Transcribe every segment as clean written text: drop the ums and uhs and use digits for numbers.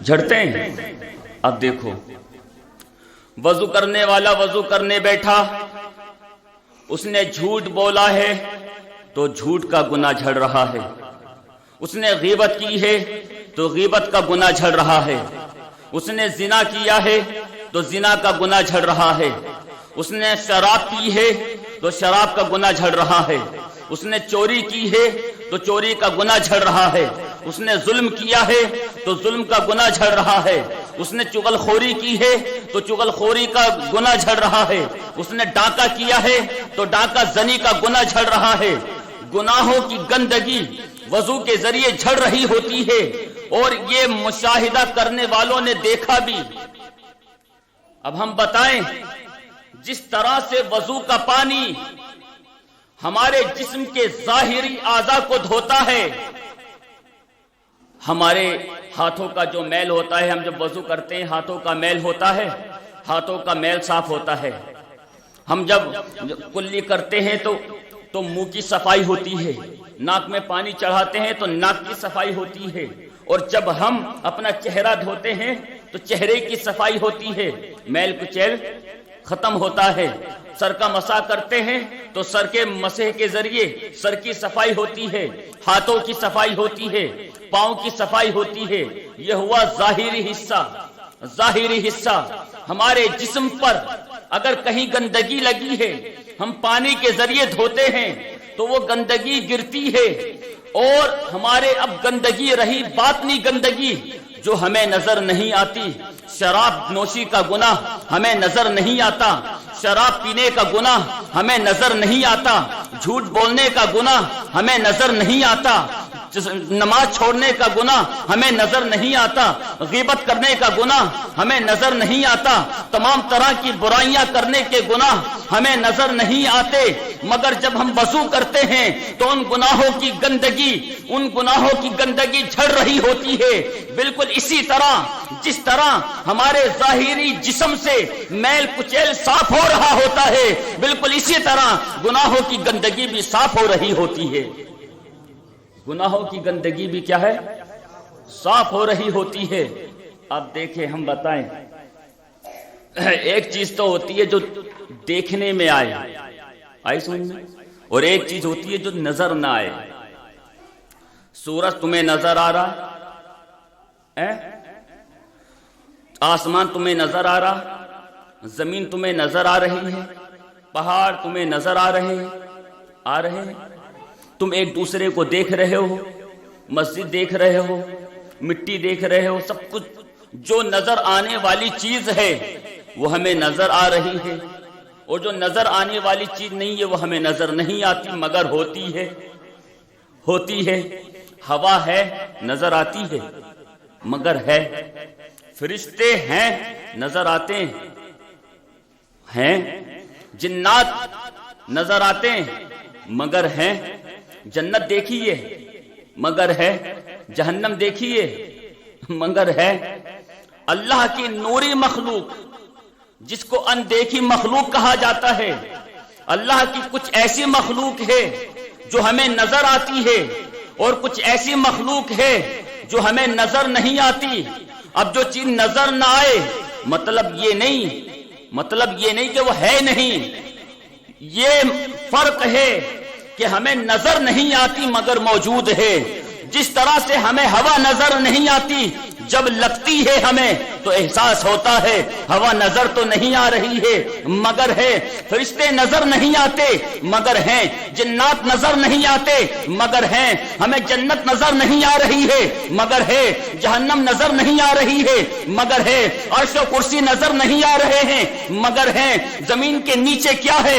جھڑتے ہیں۔ اب دیکھو، وضو کرنے والا وضو کرنے بیٹھا، اس نے جھوٹ بولا ہے تو جھوٹ کا گناہ جھڑ رہا ہے، اس نے غیبت کی ہے تو غیبت کا گناہ جھڑ رہا ہے، اس نے زنا کیا ہے تو زنا کا گناہ جھڑ رہا ہے، اس نے شراب پی ہے تو شراب کا گناہ جھڑ رہا ہے، اس نے چوری کی ہے تو چوری کا گناہ جھڑ رہا ہے، اس نے ظلم کیا ہے تو ظلم کا گناہ جھڑ رہا ہے، اس نے چغل خوری کی ہے تو چغل خوری کا گناہ جھڑ رہا ہے، اس نے ڈاکہ کیا ہے تو ڈاکہ زنی کا گناہ جھڑ رہا ہے۔ گناہوں کی گندگی وضو کے ذریعے جھڑ رہی ہوتی ہے، اور یہ مشاہدہ کرنے والوں نے دیکھا بھی۔ اب ہم بتائیں، جس طرح سے وضو کا پانی ہمارے جسم کے ظاہری اعضاء کو دھوتا ہے، ہمارے ہاتھوں کا جو میل ہوتا ہے، ہم جب وضو کرتے ہیں ہاتھوں کا میل ہوتا ہے، ہاتھوں کا میل صاف ہوتا ہے۔ ہم جب کلی کرتے ہیں تو منہ کی صفائی ہوتی ہے، ناک میں پانی چڑھاتے ہیں تو ناک کی صفائی ہوتی ہے، اور جب ہم اپنا چہرہ دھوتے ہیں تو چہرے کی صفائی ہوتی ہے، میل کچیل ختم ہوتا ہے۔ سر کا مسح کرتے ہیں تو سر کے مسح کے ذریعے سر کی صفائی ہوتی ہے، ہاتھوں کی صفائی ہوتی ہے، پاؤں کی صفائی ہوتی ہے۔ یہ ہوا ظاہری حصہ۔ ظاہری حصہ ہمارے جسم پر اگر کہیں گندگی لگی ہے، ہم پانی کے ذریعے دھوتے ہیں تو وہ گندگی گرتی ہے، اور ہمارے اب گندگی رہی باطنی گندگی جو ہمیں نظر نہیں آتی۔ شراب نوشی کا گناہ ہمیں نظر نہیں آتا، شراب پینے کا گناہ ہمیں نظر نہیں آتا، جھوٹ بولنے کا گناہ ہمیں نظر نہیں آتا، نماز چھوڑنے کا گناہ ہمیں نظر نہیں آتا، غیبت کرنے کا گناہ ہمیں نظر نہیں آتا، تمام طرح کی برائیاں کرنے کے گناہ ہمیں نظر نہیں آتے۔ مگر جب ہم وضو کرتے ہیں تو ان گناہوں کی گندگی جھڑ رہی ہوتی ہے۔ بالکل اسی طرح جس طرح ہمارے ظاہری جسم سے میل کچیل صاف ہو رہا ہوتا ہے، بالکل اسی طرح گناہوں کی گندگی بھی صاف ہو رہی ہوتی ہے۔ گناہوں کی گندگی بھی کیا ہے؟ صاف ہو رہی ہوتی ہے۔ اب دیکھیں، ہم بتائیں، ایک چیز تو ہوتی ہے جو دیکھنے میں آئی سمجھ میں، اور ایک چیز ہوتی ہے جو نظر نہ آئے۔ سورج تمہیں نظر آ رہا ہے، آسمان تمہیں نظر آ رہا، زمین تمہیں نظر آ رہی ہے، پہاڑ تمہیں نظر آ رہے ہیں، تم ایک دوسرے کو دیکھ رہے ہو، مسجد دیکھ رہے ہو، مٹی دیکھ رہے ہو، سب کچھ جو نظر آنے والی چیز ہے وہ ہمیں نظر آ رہی ہے، اور جو نظر آنے والی چیز نہیں ہے وہ ہمیں نظر نہیں آتی، مگر ہوتی ہے۔ ہوا ہے، نظر آتی ہے مگر ہے۔ فرشتے ہیں، نظر آتے ہیں، جنات نظر آتے ہیں مگر ہیں۔ جنت دیکھیے مگر ہے، جہنم دیکھیے مگر ہے۔ اللہ کی نوری مخلوق جس کو اندیکھی مخلوق کہا جاتا ہے، اللہ کی کچھ ایسی مخلوق ہے جو ہمیں نظر آتی ہے، اور کچھ ایسی مخلوق ہے جو ہمیں نظر نہیں آتی۔ اب جو چیز نظر نہ آئے مطلب یہ نہیں کہ وہ ہے نہیں، یہ فرق ہے کہ ہمیں نظر نہیں آتی مگر موجود ہے۔ جس طرح سے ہمیں ہوا نظر نہیں آتی، جب لگتی ہے ہمیں تو احساس ہوتا ہے ہوا نظر تو نہیں آ رہی ہے مگر ہے۔ فرشتے نظر نہیں آتے مگر ہیں، جنات نظر نہیں آتے مگر ہیں، ہمیں جنت نظر نہیں آ رہی ہے مگر ہے، جہنم نظر نہیں آ رہی ہے مگر ہے، عرش و کرسی نظر نہیں آ رہے ہیں مگر ہیں، زمین کے نیچے کیا ہے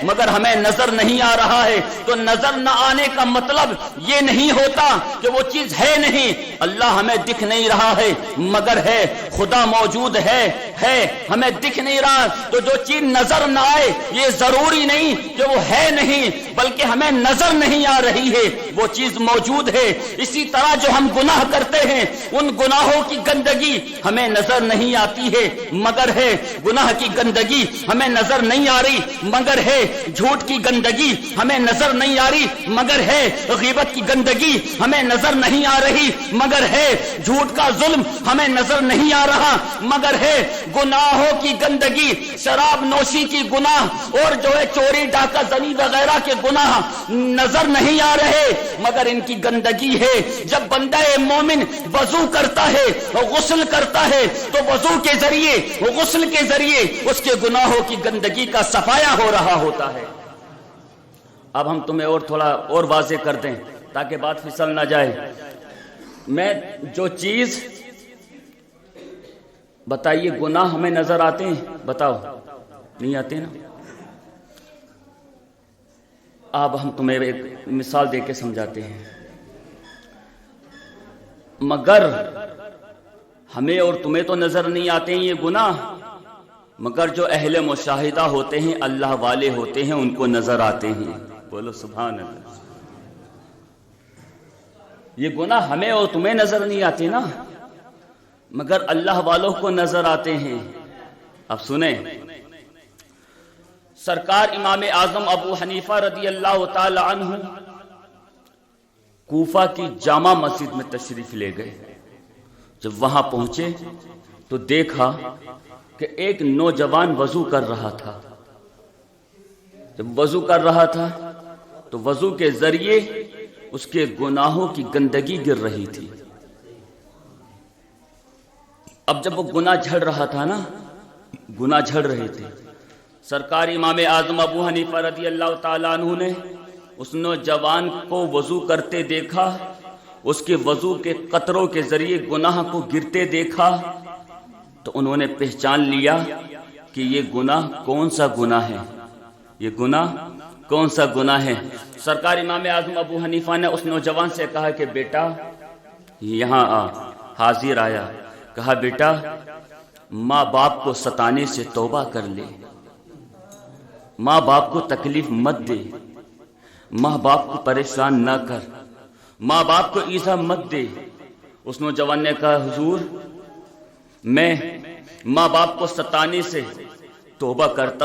مگر ہمیں نظر نہیں آ رہا ہے۔ تو نظر نہ آنے کا مطلب یہ نہیں ہوتا کہ وہ چیز ہے نہیں، اللہ ہمیں دکھ نہیں رہا ہے مگر ہے، خدا موجود ہے ہے ہمیں دکھ نہیں رہا، تو جو چیز نظر نہ آئے یہ ضروری نہیں کہ وہ ہے نہیں، بلکہ ہمیں نظر نہیں آ رہی ہے وہ چیز موجود ہے۔ اسی طرح جو ہم گناہ کرتے ہیں ان گناہوں کی گندگی ہمیں نظر نہیں آتی ہے مگر ہے، گناہ کی گندگی ہمیں نظر نہیں آ رہی مگر ہے، جھوٹ کی گندگی ہمیں نظر نہیں آ رہی مگر ہے، غیبت کی گندگی ہمیں نظر نہیں آ رہی مگر ہے، جھوٹ کا ظلم ہمیں نظر نہیں آ رہا مگر ہے، گناہوں کی گندگی، شراب نوشی کی گناہ اور جو ہے چوری ڈاکہ زنی وغیرہ کے گناہ نظر نہیں آ رہے مگر ان کی گندگی ہے۔ جب بندہ مومن وضو کرتا ہے، غسل کرتا ہے، تو وضو کے ذریعے، غسل کے ذریعے اس کے گناہوں کی گندگی کا صفایا ہو رہا ہوتا ہے۔ اب ہم تمہیں اور تھوڑا اور واضح کر دیں تاکہ بات پھسل نہ جائے۔ میں جو چیز بتائیے، گناہ ہمیں نظر آتے ہیں؟ بتاؤ، نہیں آتے نا؟ اب ہم تمہیں ایک مثال دے کے سمجھاتے ہیں۔ مگر ہمیں اور تمہیں تو نظر نہیں آتے ہیں یہ گناہ، مگر جو اہل مشاہدہ ہوتے ہیں، اللہ والے ہوتے ہیں، ان کو نظر آتے ہیں۔ بولو سبحان اللہ۔ یہ گناہ ہمیں اور تمہیں نظر نہیں آتے نا، مگر اللہ والوں کو نظر آتے ہیں۔ اب سنیں، سرکار امام اعظم ابو حنیفہ رضی اللہ تعالی عنہ کوفہ کی جامع مسجد میں تشریف لے گئے۔ جب وہاں پہنچے تو دیکھا کہ ایک نوجوان وضو کر رہا تھا۔ جب وضو کر رہا تھا تو وضو کے ذریعے اس کے گناہوں کی گندگی گر رہی تھی۔ اب جب وہ گناہ جھڑ رہا تھا نا، گناہ جھڑ رہے تھے، سرکار امام اعظم ابو حنیفہ رضی اللہ تعالیٰ عنہ نے اس نوجوان کو وضو کرتے دیکھا، اس کے وضو کے قطروں کے ذریعے گناہ کو گرتے دیکھا، تو انہوں نے پہچان لیا کہ یہ گناہ کون سا گناہ ہے، یہ گناہ کون سا گناہ ہے۔ سرکار امام اعظم ابو حنیفہ نے اس نوجوان سے کہا کہ بیٹا یہاں آ۔ حاضر آیا، کہا بیٹا ماں باپ کو ستانے سے توبہ کر لے، ماں باپ کو تکلیف مت دے، ماں باپ کو پریشان نہ کر، ماں باپ کو ایذا مت دے۔ اس نوجوان نے کہا حضور میں ماں باپ کو ستانے سے توبہ کرتا